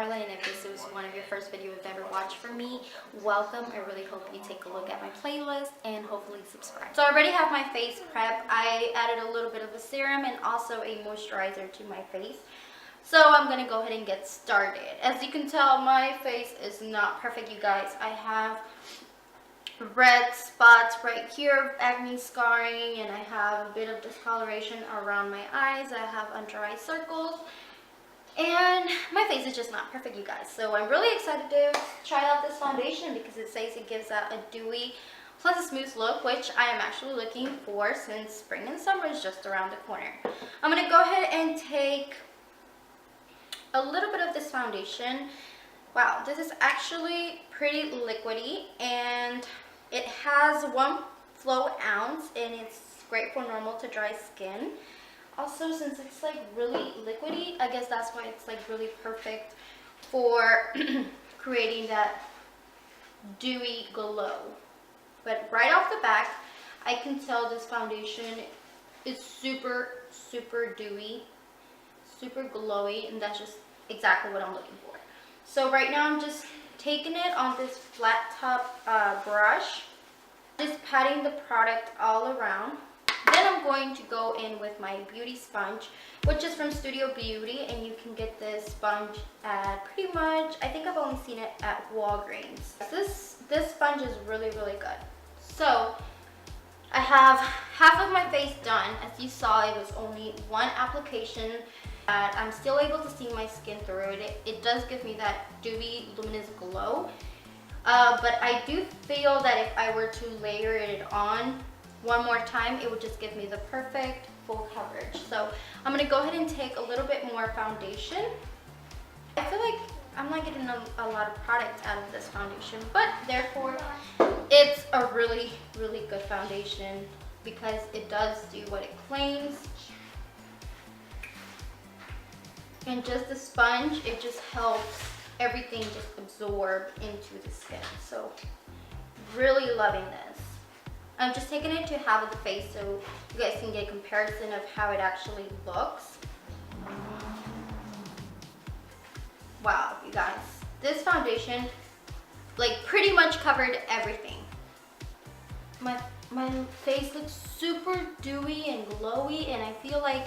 Carla, and if this was one of your first videos you've ever watched from me, welcome. I really hope you take a look at my playlist and hopefully subscribe. So I already have my face prep. I added a little bit of a serum and also a moisturizer to my face. So I'm gonna go ahead and get started. As you can tell, my face is not perfect, you guys. I have red spots right here, acne scarring, and I have a bit of discoloration around my eyes. I have under eye circles. And my face is just not perfect, you guys. So I'm really excited to try out this foundation because it says it gives out a dewy plus a smooth look, which I am actually looking for since spring and summer is just around the corner. I'm going to go ahead and take a little bit of this foundation. Wow, this is actually pretty liquidy and it has 1 flow ounce and it's great for normal to dry skin. Also, since it's like really liquidy, I guess that's why it's like really perfect for creating that dewy glow. But right off the bat, I can tell this foundation is super dewy, super glowy, and that's just exactly what I'm looking for. So right now I'm just taking it on this flat top brush, just patting the product all around. Then I'm going to go in with my beauty sponge, which is from Studio Beauty, and you can get this sponge at pretty much, I think I've only seen it at Walgreens. This sponge is really good. So I have half of my face done. As you saw, it was only 1 application. I'm still able to see my skin through it. It does give me that dewy, luminous glow. But I do feel that if I were to layer it on 1 more time, it would just give me the perfect full coverage. So I'm going to go ahead and take a little bit more foundation. I feel like I'm not getting a lot of product out of this foundation, but therefore it's a really good foundation because it does do what it claims. And just the sponge, it just helps everything just absorb into the skin. So really loving this. I'm just taking it to half of the face so you guys can get a comparison of how it actually looks. Wow, you guys, this foundation like pretty much covered everything. My face looks super dewy and glowy, and I feel like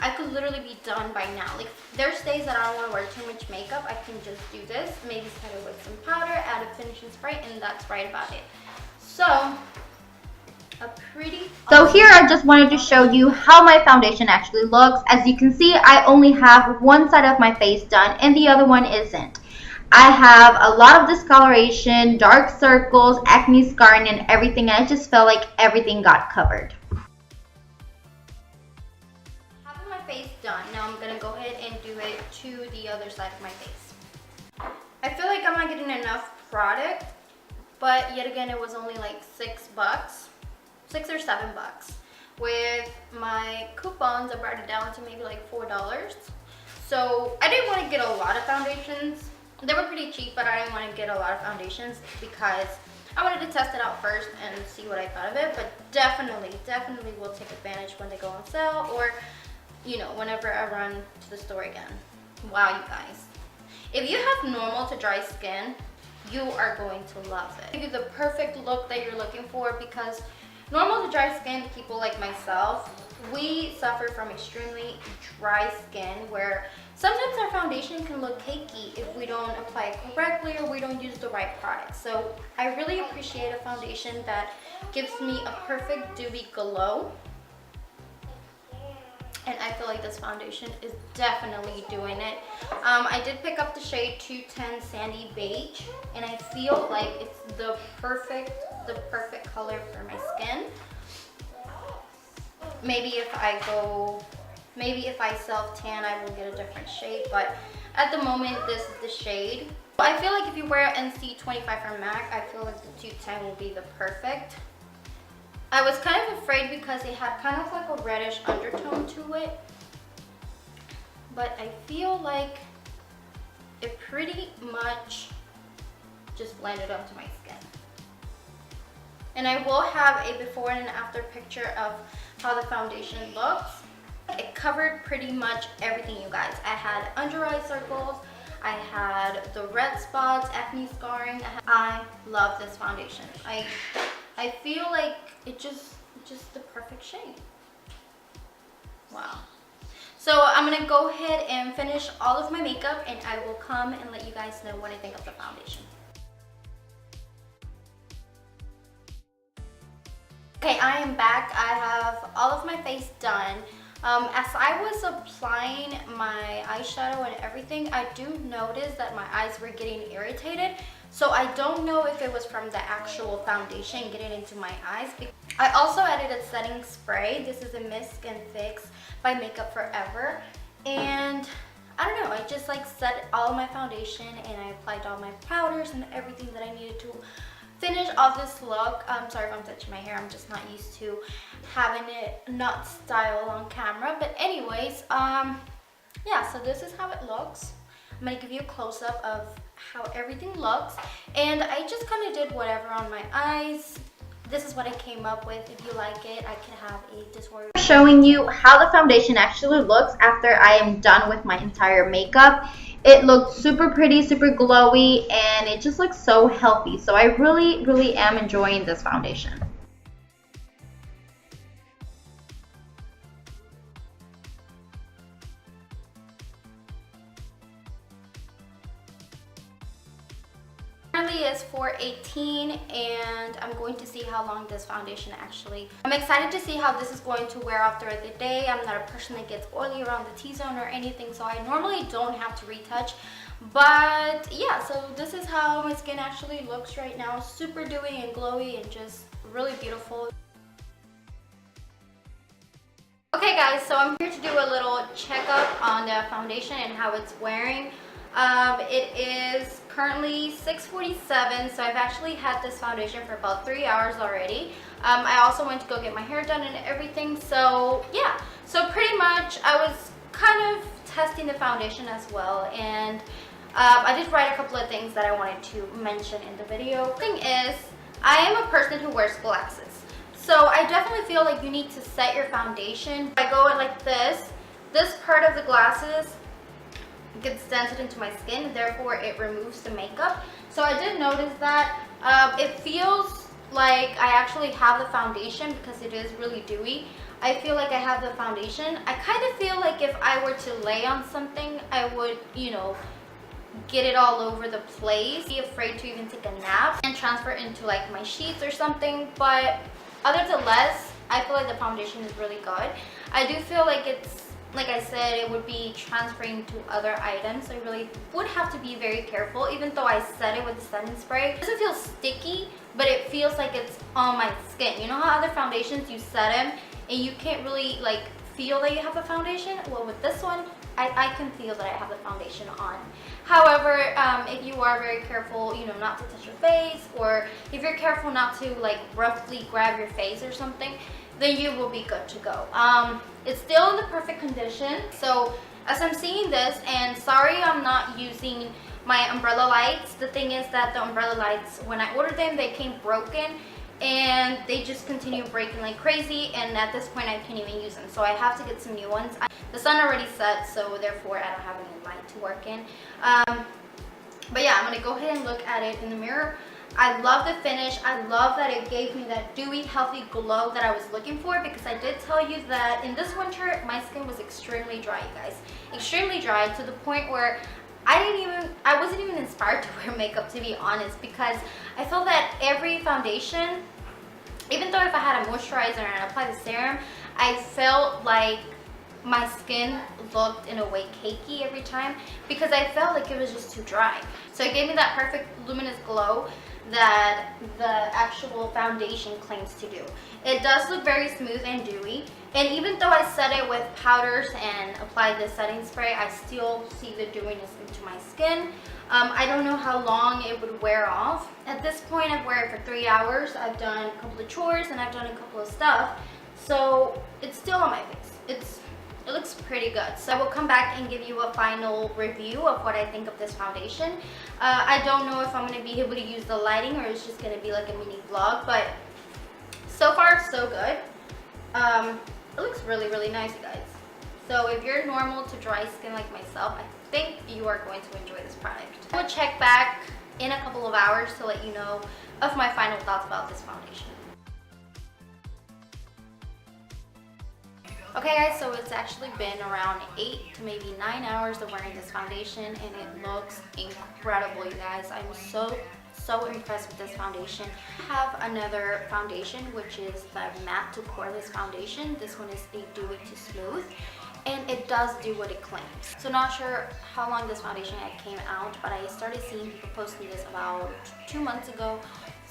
I could literally be done by now. Like there's days that I don't want to wear too much makeup. I can just do this, maybe set it with some powder, add a finishing spray, and that's right about it. So here I just wanted to show you how my foundation actually looks. As you can see, I only have 1 side of my face done and the other one isn't. I have a lot of discoloration, dark circles, acne scarring, and everything, and I just felt like everything got covered. Half of my face done. Now I'm gonna go ahead and do it to the other side of my face. I feel like I'm not getting enough product, but yet again it was only like $6 or $7. With my coupons, I brought it down to maybe like $4. So I didn't want to get a lot of foundations. They were pretty cheap, but I didn't want to get a lot of foundations because I wanted to test it out first and see what I thought of it. But definitely will take advantage when they go on sale, or you know, whenever I run to the store again. Wow, you guys, if you have normal to dry skin, you are going to love it. Give you the perfect look that you're looking for, because normal to dry skin people like myself, we suffer from extremely dry skin where sometimes our foundation can look cakey if we don't apply it correctly or we don't use the right product. So I really appreciate a foundation that gives me a perfect dewy glow. And I feel like this foundation is definitely doing it. I did pick up the shade 210 Sandy Beige, and I feel like it's the perfect color for my skin. Maybe if I self tan, I will get a different shade, but at the moment this is the shade. I feel like if you wear NC25 from MAC, I feel like the 210 will be the perfect. I was kind of afraid because it had kind of like a reddish undertone to it, but I feel like it pretty much just blended onto my skin. And I will have a before and an after picture of how the foundation looks. It covered pretty much everything, you guys. I had under eye circles, I had the red spots, acne scarring. I love this foundation. I feel like it's just the perfect shade. Wow. So I'm gonna go ahead and finish all of my makeup, and I will come and let you guys know what I think of the foundation. Okay, I am back. I have all of my face done. As I was applying my eyeshadow and everything, I do notice that my eyes were getting irritated. So I don't know if it was from the actual foundation getting into my eyes. I also added a setting spray. This is a Mist Skin Fix by Makeup Forever. And I don't know, I just like set all my foundation and I applied all my powders and everything that I needed to finish off this look. I'm sorry if I'm touching my hair, I'm just not used to having it not styled on camera. But anyways, yeah, so this is how it looks. I'm gonna give you a close-up of how everything looks, and I just kind of did whatever on my eyes. This is what I came up with. If you like it, I can have a tutorial showing you how the foundation actually looks after I am done with my entire makeup. It looks super pretty, super glowy, and it just looks so healthy. So I really am enjoying this foundation. Currently is 4:18, and I'm going to see how long this foundation actually. I'm excited to see how this is going to wear off throughout the day. I'm not a person that gets oily around the T-zone or anything, so I normally don't have to retouch. But yeah, so this is how my skin actually looks right now. Super dewy and glowy and just really beautiful. Okay guys, so I'm here to do a little checkup on the foundation and how it's wearing. It is currently 6:47, so I've actually had this foundation for about 3 hours already. I also went to go get my hair done and everything, so yeah. So pretty much I was kind of testing the foundation as well, and I did write a couple of things that I wanted to mention in the video. The thing is, I am a person who wears glasses, so I definitely feel like you need to set your foundation. I go in like this part of the glasses gets dented into my skin, therefore it removes the makeup. So I did notice that it feels like I actually have the foundation because it is really dewy. I feel like I have the foundation. I kind of feel like if I were to lay on something, I would, you know, get it all over the place. Be afraid to even take a nap and transfer into like my sheets or something. But other than less, I feel like the foundation is really good. I do feel like it's, like I said, it would be transferring to other items. I really would have to be very careful. Even though I set it with the setting spray, it doesn't feel sticky, but it feels like it's on my skin. You know how other foundations, you set them and you can't really like feel that you have a foundation? Well, with this one, I can feel that I have the foundation on. However, if you are very careful, you know, not to touch your face, or if you're careful not to like roughly grab your face or something, then you will be good to go. It's still in the perfect condition. So as I'm seeing this, and sorry I'm not using my umbrella lights. The thing is that the umbrella lights, when I ordered them, they came broken and they just continue breaking like crazy, and at this point I can't even use them, so I have to get some new ones. The sun already set, so therefore I don't have any light to work in. But yeah, I'm gonna go ahead and look at it in the mirror. I love the finish. I love that it gave me that dewy, healthy glow that I was looking for, because I did tell you that in this winter my skin was extremely dry, you guys. Extremely dry, to the point where I wasn't even inspired to wear makeup, to be honest, because I felt that every foundation, even though if I had a moisturizer and I applied the serum, I felt like my skin looked in a way cakey every time, because I felt like it was just too dry. So it gave me that perfect luminous glow that the actual foundation claims to do. It does look very smooth and dewy, and even though I set it with powders and applied the setting spray, I still see the dewiness into my skin. I don't know how long it would wear off. At this point, I've wear it for 3 hours. I've done a couple of chores and I've done a couple of stuff, so it's still on my face. It looks pretty good. So I will come back and give you a final review of what I think of this foundation. I don't know if I'm going to be able to use the lighting, or it's just going to be like a mini vlog, but so far so good. It looks really nice, you guys. So if you're normal to dry skin like myself, I think you are going to enjoy this product. I will check back in a couple of hours to let you know of my final thoughts about this foundation. Okay guys, so it's actually been around 8 to maybe 9 hours of wearing this foundation, and it looks incredible, you guys. I'm so impressed with this foundation. I have another foundation, which is the matte to poreless foundation. This one is a dewy to smooth, and it does do what it claims. So not sure how long this foundation had came out, but I started seeing people posting this about 2 months ago.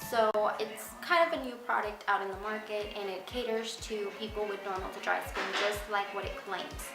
So it's kind of a new product out in the market, and it caters to people with normal to dry skin, just like what it claims.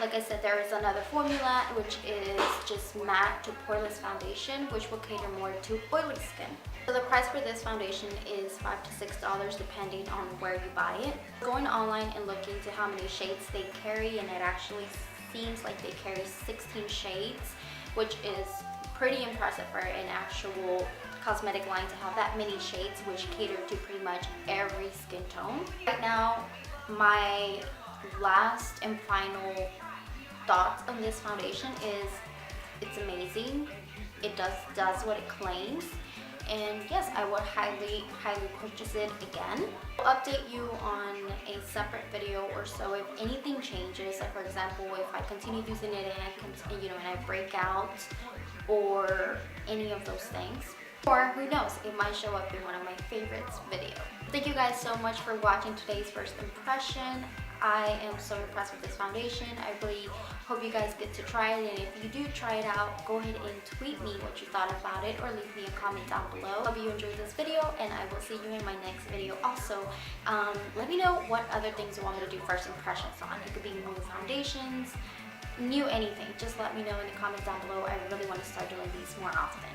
Like I said, there is another formula, which is just matte to poreless foundation, which will cater more to oily skin. So the price for this foundation is $5 to $6 depending on where you buy it. Going online and looking to how many shades they carry, and it actually seems like they carry 16 shades, which is pretty impressive for an actual cosmetic line to have that many shades, which cater to pretty much every skin tone. Right now, my last and final thoughts on this foundation is it's amazing. It does what it claims, and yes, I would highly purchase it again. I'll update you on a separate video or so if anything changes. Like for example, if I continue using it and I break out or any of those things. Or who knows, it might show up in one of my favorites video. Thank you guys so much for watching today's first impression. I am so impressed with this foundation. I really hope you guys get to try it, and if you do try it out, go ahead and tweet me what you thought about it or leave me a comment down below. Hope you enjoyed this video, and I will see you in my next video. Also, let me know what other things you want me to do first impressions on. It could be new foundations, new anything. Just let me know in the comments down below. I really want to start doing these more often.